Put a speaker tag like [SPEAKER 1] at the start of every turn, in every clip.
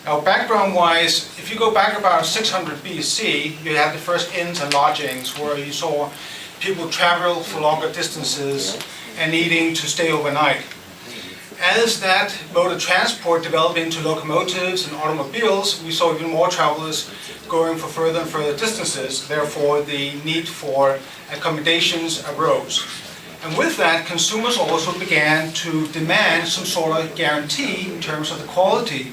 [SPEAKER 1] Now, background-wise, if you go back about 600 BC, you had the first inns and lodgings where you saw people travel for longer distances and needing to stay overnight. As that mode of transport developed into locomotives and automobiles, we saw even more travelers going for further and further distances. Therefore, the need for accommodations arose. And with that, consumers also began to demand some sort of guarantee in terms of the quality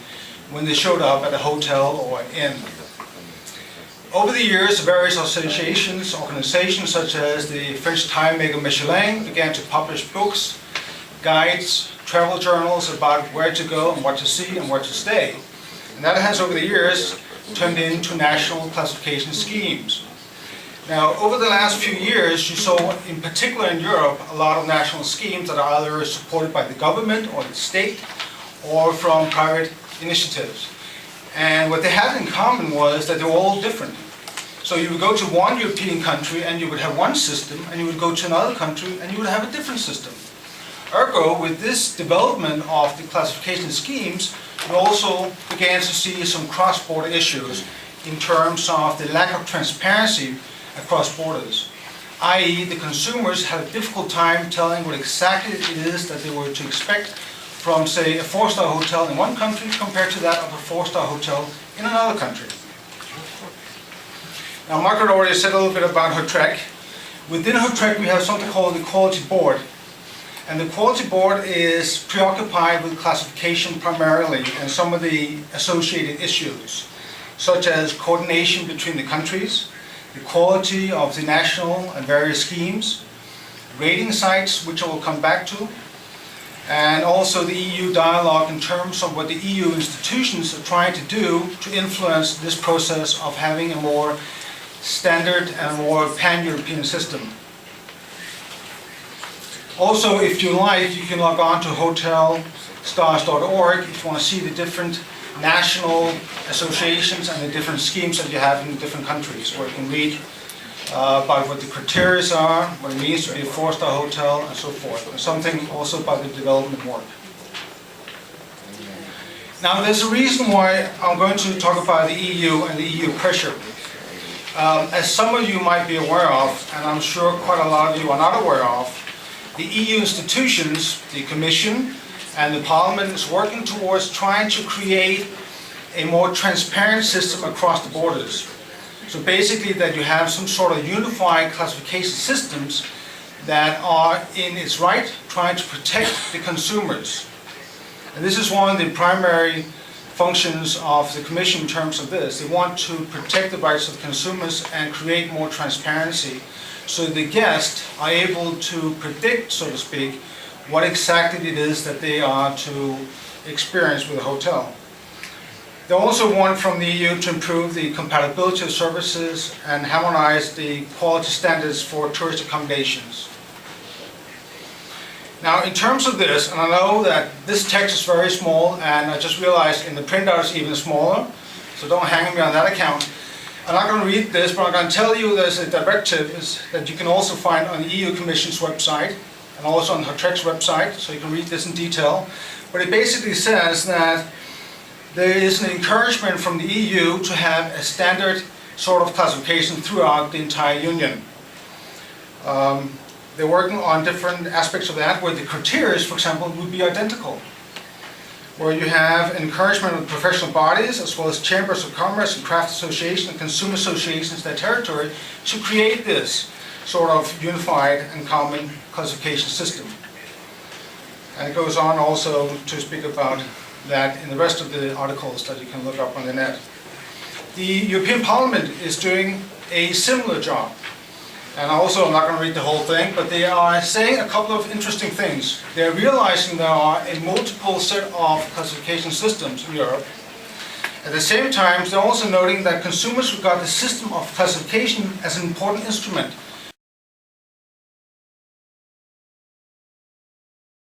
[SPEAKER 1] when they showed up at a hotel or an inn. Over the years, various associations, organizations such as the French time maker Michelin began to publish books, guides, travel journals about where to go and what to see and where to stay. And that has, over the years, turned into national classification schemes. Now, over the last few years, you saw, in particular in Europe, a lot of national schemes that are either supported by the government or the state or from private initiatives. And what they had in common was that they were all different. So you would go to one European country and you would have one system, and you would go to another country and you would have a different system. Ergo, with this development of the classification schemes, we also began to see some cross-border issues in terms of the lack of transparency across borders, i.e. the consumers had a difficult time telling what exactly it is that they were to expect from, say, a 4-star hotel in one country compared to that of a 4-star hotel in another country. Now, Margaret already said a little bit about Hotreck. Within Hotreck, we have something called the Quality Board. And the Quality Board is preoccupied with classification primarily and some of the associated issues, such as coordination between the countries, the quality of the national and various schemes, rating sites, which I will come back to, and also the EU dialogue in terms of what the EU institutions are trying to do to influence this process of having a more standard and more pan-European system. Also, if you like, you can log on to hotelstars.org if you want to see the different national associations and the different schemes that you have in different countries, where you can read about what the criteria are, what it means to be a 4-star hotel, and so forth. And something also about the development work. Now, there's a reason why I'm going to talk about the EU and the EU pressure. As some of you might be aware of, and I'm sure quite a lot of you are not aware of, the EU institutions, the Commission and the Parliament, is working towards trying to create a more transparent system across the borders. So basically that you have some sort of unified classification systems that are in its right trying to protect the consumers. And this is one of the primary functions of the Commission in terms of this. They want to protect the rights of consumers and create more transparency so the guests are able to predict, so to speak, what exactly it is that they are to experience with a hotel. They also want from the EU to improve the compatibility of services and harmonize the quality standards for tourist accommodations. Now, in terms of this, and I know that this text is very small, and I just realized in the printout it's even smaller, so don't hang me on that account. I'm not going to read this, but I'm going to tell you there's a directive that you can also find on the EU Commission's website and also on Hotreck's website, so you can read this in detail. But it basically says that there is an encouragement from the EU to have a standard sort of classification throughout the entire Union. They're working on different aspects of that, where the criteria, for example, would be identical. Where you have encouragement of professional bodies, as well as chambers of commerce and craft associations and consumer associations in their territory, to create this sort of unified and common classification system. And it goes on also to speak about that in the rest of the articles that you can look up on the net. The European Parliament is doing a similar job. And also, I'm not going to read the whole thing, but they are saying a couple of interesting things. They're realizing there are a multiple set of classification systems in Europe. At the same time, they're also noting that consumers regard the system of classification as an important instrument